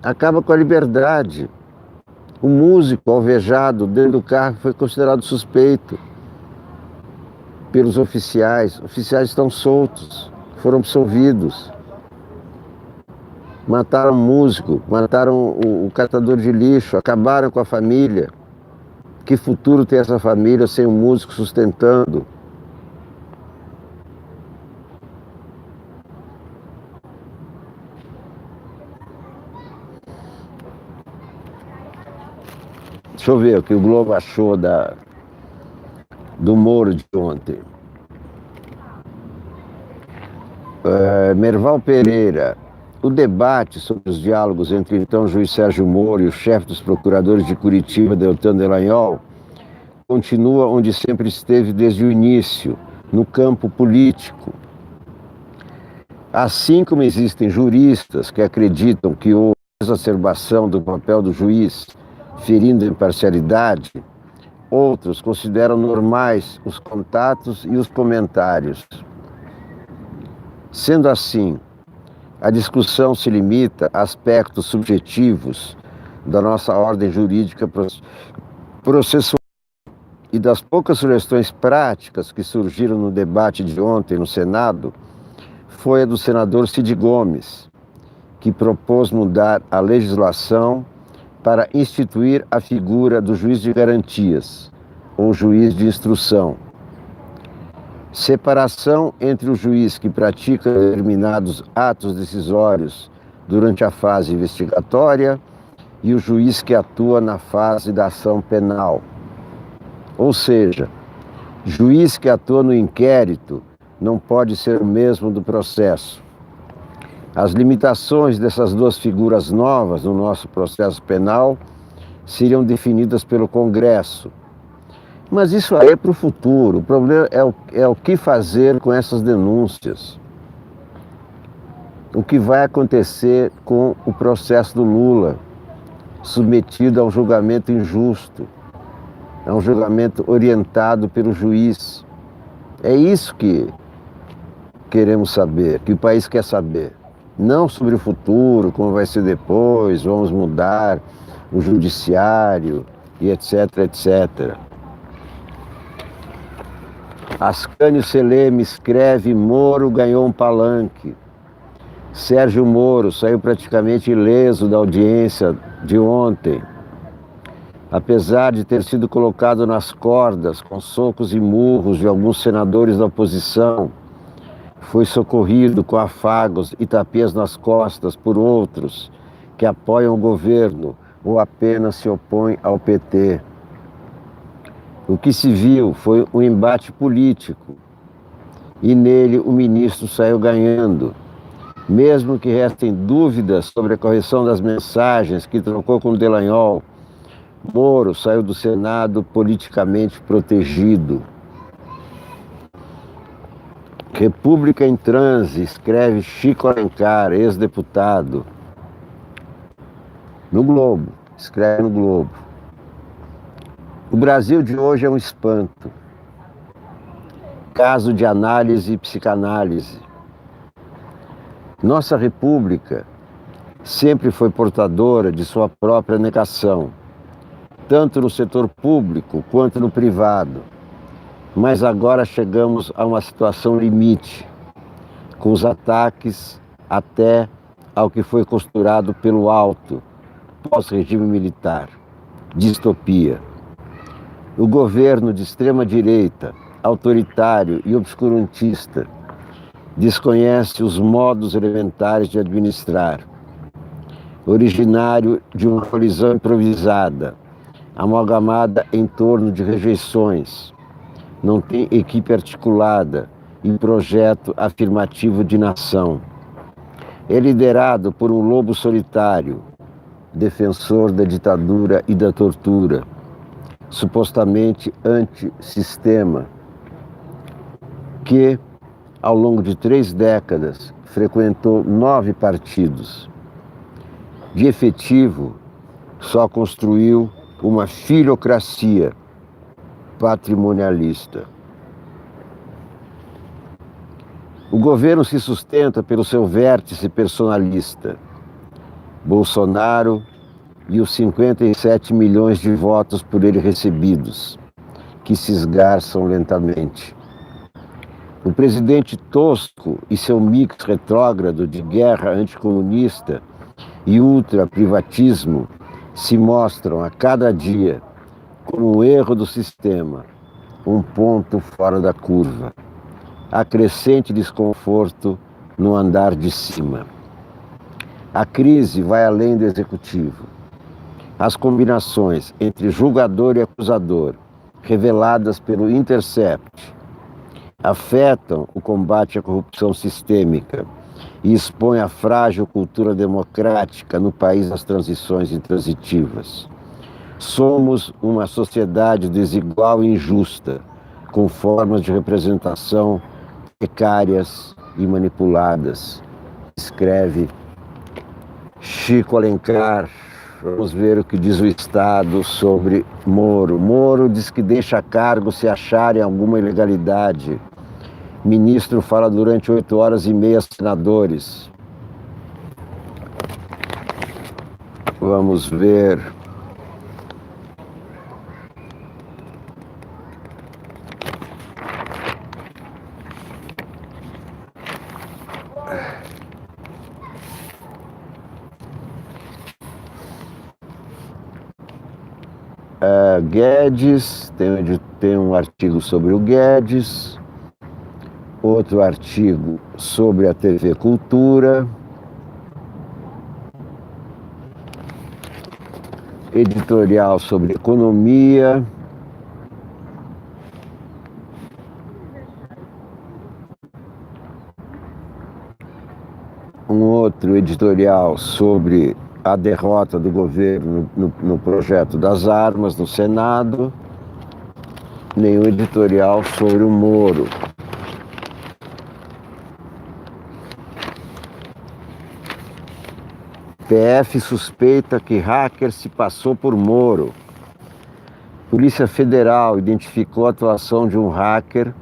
Acaba com a liberdade. O músico alvejado dentro do carro foi considerado suspeito pelos oficiais. Os oficiais estão soltos, foram absolvidos. Mataram o músico, mataram o catador de lixo, acabaram com a família. Que futuro tem essa família sem o músico sustentando? Deixa eu ver o que o Globo achou do Moro de ontem. Merval Pereira. O debate sobre os diálogos entre então o juiz Sérgio Moro e o chefe dos procuradores de Curitiba, Deltan Dallagnol, continua onde sempre esteve desde o início, no campo político. Assim como existem juristas que acreditam que houve exacerbação do papel do juiz, ferindo a imparcialidade, outros consideram normais os contatos e os comentários. Sendo assim, a discussão se limita a aspectos subjetivos da nossa ordem jurídica processual e das poucas sugestões práticas que surgiram no debate de ontem no Senado, foi a do senador Cid Gomes, que propôs mudar a legislação para instituir a figura do juiz de garantias, ou juiz de instrução. Separação entre o juiz que pratica determinados atos decisórios durante a fase investigatória e o juiz que atua na fase da ação penal. Ou seja, juiz que atua no inquérito não pode ser o mesmo do processo. As limitações dessas duas figuras novas no nosso processo penal seriam definidas pelo Congresso. Mas isso aí é para o futuro. O problema é o que fazer com essas denúncias. O que vai acontecer com o processo do Lula, submetido a um julgamento injusto, a um julgamento orientado pelo juiz. É isso que queremos saber, que o país quer saber. Não sobre o futuro, como vai ser depois, vamos mudar o judiciário e etc, etc. Ascânio Seleme escreve: Moro ganhou um palanque. Sérgio Moro saiu praticamente ileso da audiência de ontem. Apesar de ter sido colocado nas cordas com socos e murros de alguns senadores da oposição, foi socorrido com afagos e tapetas nas costas por outros que apoiam o governo ou apenas se opõem ao PT. O que se viu foi um embate político e nele o ministro saiu ganhando. Mesmo que restem dúvidas sobre a correção das mensagens que trocou com Dallagnol, Moro saiu do Senado politicamente protegido. República em transe, escreve Chico Alencar, ex-deputado. No Globo, escreve no Globo. O Brasil de hoje é um espanto. Caso de análise e psicanálise. Nossa República sempre foi portadora de sua própria negação, tanto no setor público quanto no privado. Mas agora chegamos a uma situação limite, com os ataques até ao que foi costurado pelo alto, pós-regime militar. Distopia. O governo de extrema-direita, autoritário e obscurantista, desconhece os modos elementares de administrar. Originário de uma colisão improvisada, amalgamada em torno de rejeições, não tem equipe articulada e projeto afirmativo de nação. É liderado por um lobo solitário, defensor da ditadura e da tortura, supostamente antissistema, que, ao longo de 3 décadas, frequentou 9 partidos. De efetivo, só construiu uma filocracia patrimonialista. O governo se sustenta pelo seu vértice personalista, Bolsonaro e os 57 milhões de votos por ele recebidos, que se esgarçam lentamente. O presidente tosco e seu mix retrógrado de guerra anticomunista e ultraprivatismo se mostram a cada dia como um erro do sistema, um ponto fora da curva. Há crescente desconforto no andar de cima. A crise vai além do executivo. As combinações entre julgador e acusador, reveladas pelo Intercept, afetam o combate à corrupção sistêmica e expõem a frágil cultura democrática no país das transições intransitivas. Somos uma sociedade desigual e injusta, com formas de representação precárias e manipuladas, escreve Chico Alencar. Vamos ver o que diz o Estado sobre Moro. Moro diz que deixa cargo se acharem alguma ilegalidade. Ministro fala durante 8 horas e meia aos senadores. Vamos ver. Guedes, tem um artigo sobre o Guedes, outro artigo sobre a TV Cultura, editorial sobre economia, um outro editorial sobre a derrota do governo no projeto das armas no Senado, nenhum editorial sobre o Moro. PF suspeita que hacker se passou por Moro. Polícia Federal identificou a atuação de um hacker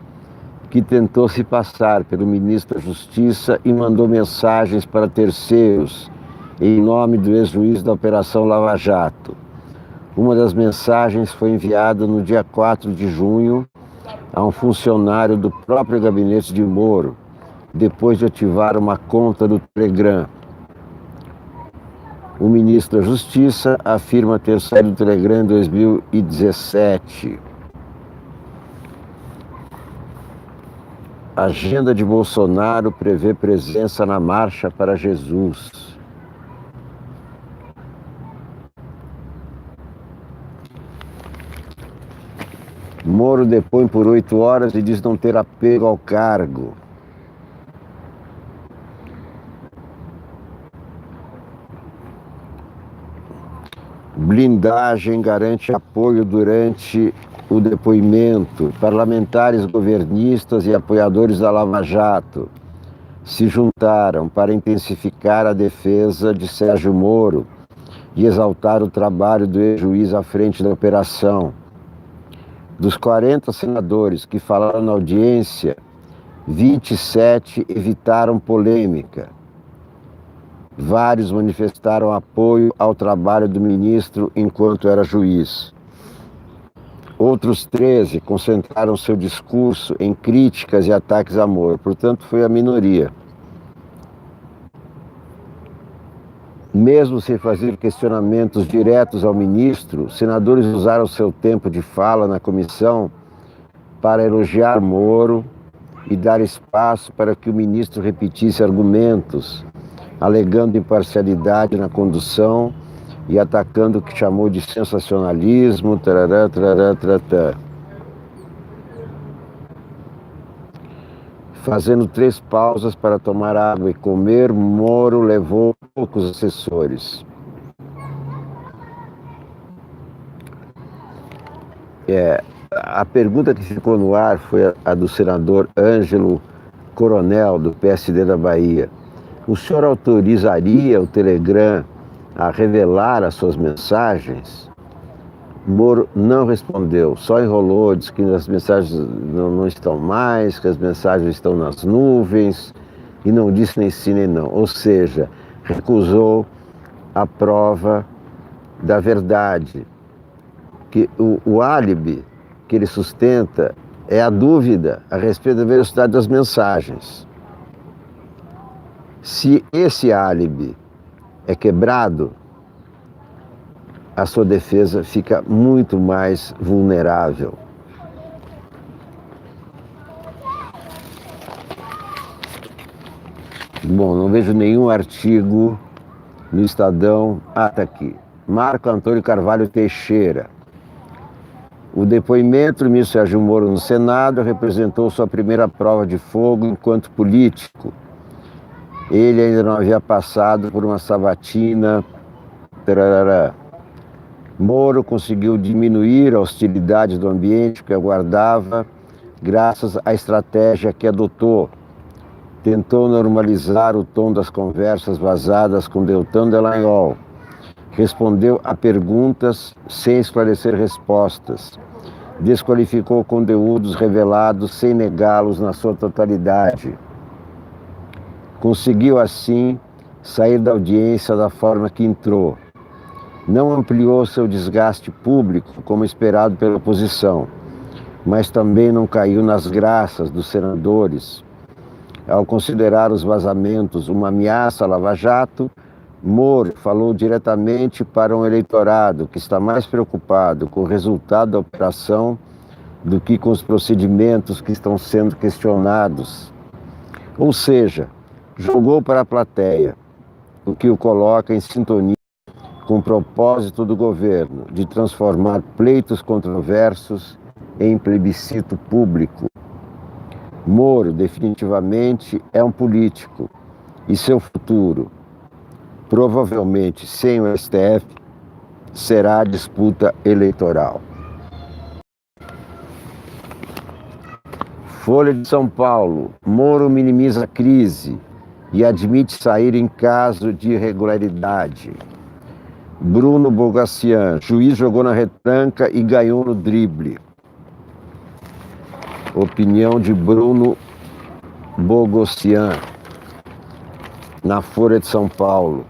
que tentou se passar pelo ministro da Justiça e mandou mensagens para terceiros em nome do ex-juiz da Operação Lava Jato. Uma das mensagens foi enviada no dia 4 de junho a um funcionário do próprio gabinete de Moro, depois de ativar uma conta do Telegram. O ministro da Justiça afirma ter saído do Telegram em 2017. A agenda de Bolsonaro prevê presença na Marcha para Jesus. Moro depõe por 8 horas e diz não ter apego ao cargo. Blindagem garante apoio durante o depoimento. Parlamentares governistas e apoiadores da Lava Jato se juntaram para intensificar a defesa de Sérgio Moro e exaltar o trabalho do ex-juiz à frente da operação. Dos 40 senadores que falaram na audiência, 27 evitaram polêmica. Vários manifestaram apoio ao trabalho do ministro enquanto era juiz. Outros 13 concentraram seu discurso em críticas e ataques a Moro, portanto foi a minoria. Mesmo sem fazer questionamentos diretos ao ministro, senadores usaram seu tempo de fala na comissão para elogiar Moro e dar espaço para que o ministro repetisse argumentos, alegando imparcialidade na condução e atacando o que chamou de sensacionalismo, tarará, tarará, tarará. Fazendo 3 pausas para tomar água e comer, Moro levou poucos assessores. A pergunta que ficou no ar foi a do senador Ângelo Coronel, do PSD da Bahia. O senhor autorizaria o Telegram a revelar as suas mensagens? Moro não respondeu, só enrolou, disse que as mensagens não estão mais, que as mensagens estão nas nuvens, e não disse nem sim nem não. Ou seja, recusou a prova da verdade. Que o álibi que ele sustenta é a dúvida a respeito da veracidade das mensagens. Se esse álibi é quebrado, a sua defesa fica muito mais vulnerável. Bom, não vejo nenhum artigo no Estadão. Tá aqui. Marco Antônio Carvalho Teixeira. O depoimento do ministro Sérgio Moro no Senado representou sua primeira prova de fogo enquanto político. Ele ainda não havia passado por uma sabatina. Tarará. Moro conseguiu diminuir a hostilidade do ambiente que aguardava graças à estratégia que adotou. Tentou normalizar o tom das conversas vazadas com Deltan Dallagnol. Respondeu a perguntas sem esclarecer respostas. Desqualificou conteúdos revelados sem negá-los na sua totalidade. Conseguiu, assim, sair da audiência da forma que entrou. Não ampliou seu desgaste público, como esperado pela oposição, mas também não caiu nas graças dos senadores. Ao considerar os vazamentos uma ameaça à Lava Jato, Moro falou diretamente para um eleitorado que está mais preocupado com o resultado da operação do que com os procedimentos que estão sendo questionados. Ou seja, jogou para a plateia, o que o coloca em sintonia com o propósito do governo de transformar pleitos controversos em plebiscito público. Moro definitivamente é um político e seu futuro, provavelmente sem o STF, será a disputa eleitoral. Folha de São Paulo. Moro minimiza a crise e admite sair em caso de irregularidade. Bruno Bogacian. Juiz jogou na retranca e ganhou no drible. Opinião de Bruno Bogacian, na Folha de São Paulo.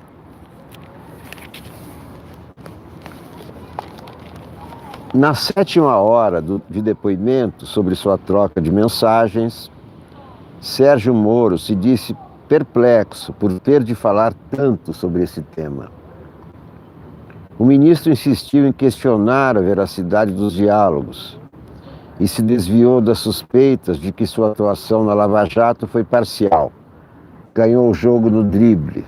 Na 7ª hora de depoimento sobre sua troca de mensagens, Sérgio Moro se disse perplexo por ter de falar tanto sobre esse tema. O ministro insistiu em questionar a veracidade dos diálogos e se desviou das suspeitas de que sua atuação na Lava Jato foi parcial. Ganhou o jogo no drible.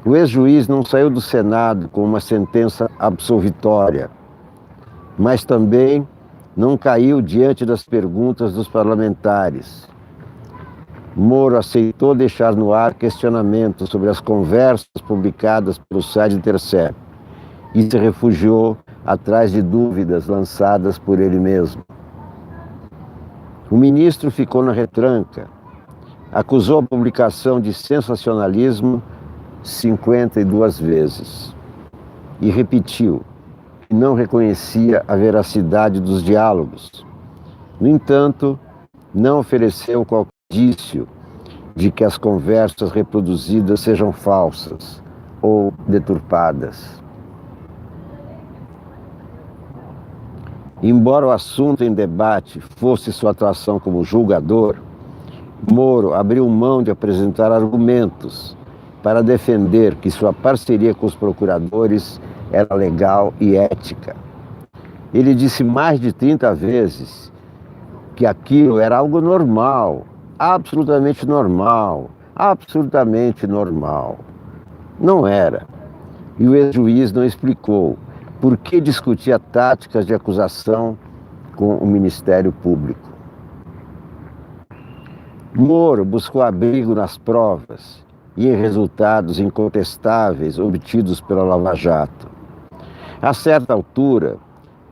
O ex-juiz não saiu do Senado com uma sentença absolvitória, mas também não caiu diante das perguntas dos parlamentares. Moro aceitou deixar no ar questionamentos sobre as conversas publicadas pelo site Intercept e se refugiou atrás de dúvidas lançadas por ele mesmo. O ministro ficou na retranca, acusou a publicação de sensacionalismo 52 vezes e repetiu que não reconhecia a veracidade dos diálogos. No entanto, não ofereceu qualquer indício de que as conversas reproduzidas sejam falsas ou deturpadas. Embora o assunto em debate fosse sua atuação como julgador, Moro abriu mão de apresentar argumentos para defender que sua parceria com os procuradores era legal e ética. Ele disse mais de 30 vezes que aquilo era algo normal, absolutamente normal, absolutamente normal. Não era. E o ex-juiz não explicou por que discutia táticas de acusação com o Ministério Público. Moro buscou abrigo nas provas e em resultados incontestáveis obtidos pela Lava Jato. A certa altura,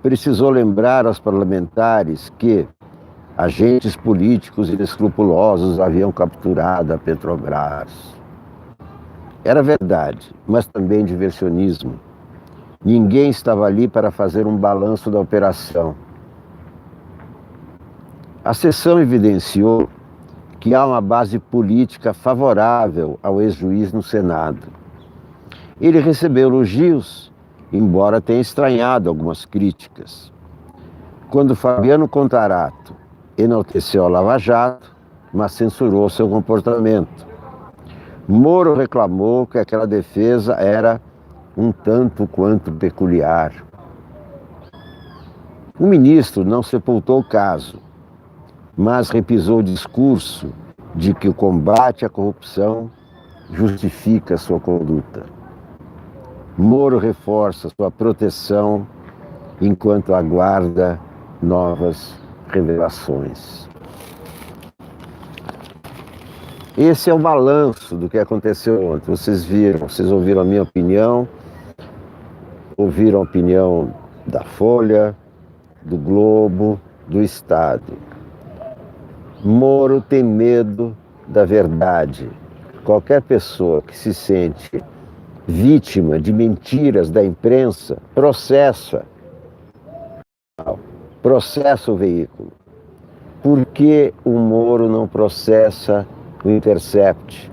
precisou lembrar aos parlamentares que agentes políticos inescrupulosos haviam capturado a Petrobras. Era verdade, mas também diversionismo. Ninguém estava ali para fazer um balanço da operação. A sessão evidenciou que há uma base política favorável ao ex-juiz no Senado. Ele recebeu elogios, embora tenha estranhado algumas críticas. Quando Fabiano Contarato enalteceu a Lava Jato, mas censurou seu comportamento. Moro reclamou que aquela defesa era um tanto quanto peculiar. O ministro não sepultou o caso, mas repisou o discurso de que o combate à corrupção justifica sua conduta. Moro reforça sua proteção enquanto aguarda novas revelações. Esse é o balanço do que aconteceu ontem. Vocês ouviram a minha opinião, ouviram a opinião da Folha, do Globo, do Estado. Moro tem medo da verdade. Qualquer pessoa que se sente vítima de mentiras da imprensa, processa o veículo. Por que o Moro não processa o Intercept?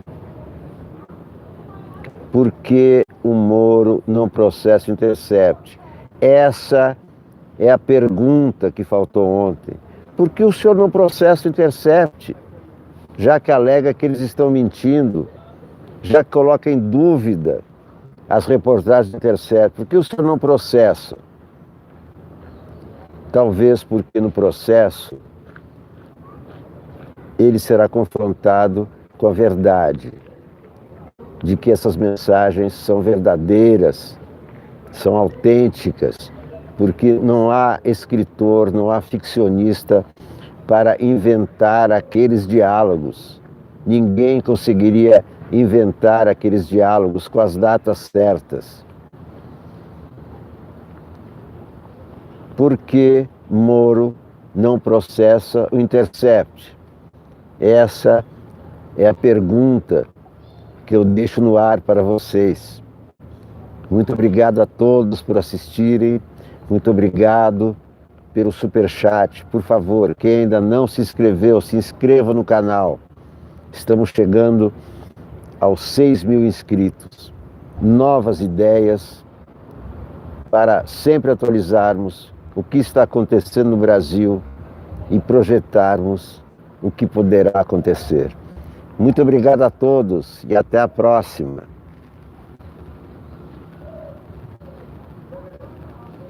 Por que o Moro não processa o Intercept? Essa é a pergunta que faltou ontem. Por que o senhor não processa o Intercept? Já que alega que eles estão mentindo. já coloca em dúvida as reportagens do Intercept. Por que o senhor não processa? Talvez porque no processo ele será confrontado com a verdade de que essas mensagens são verdadeiras, são autênticas, porque não há escritor, não há ficcionista para inventar aqueles diálogos. Ninguém conseguiria inventar aqueles diálogos com as datas certas. Por que Moro não processa o Intercept? Essa é a pergunta que eu deixo no ar para vocês. Muito obrigado a todos por assistirem. Muito obrigado pelo superchat. Por favor, quem ainda não se inscreveu, se inscreva no canal. Estamos chegando aos 6.000 inscritos. Novas ideias para sempre atualizarmos o que está acontecendo no Brasil e projetarmos o que poderá acontecer. Muito obrigado a todos e até a próxima.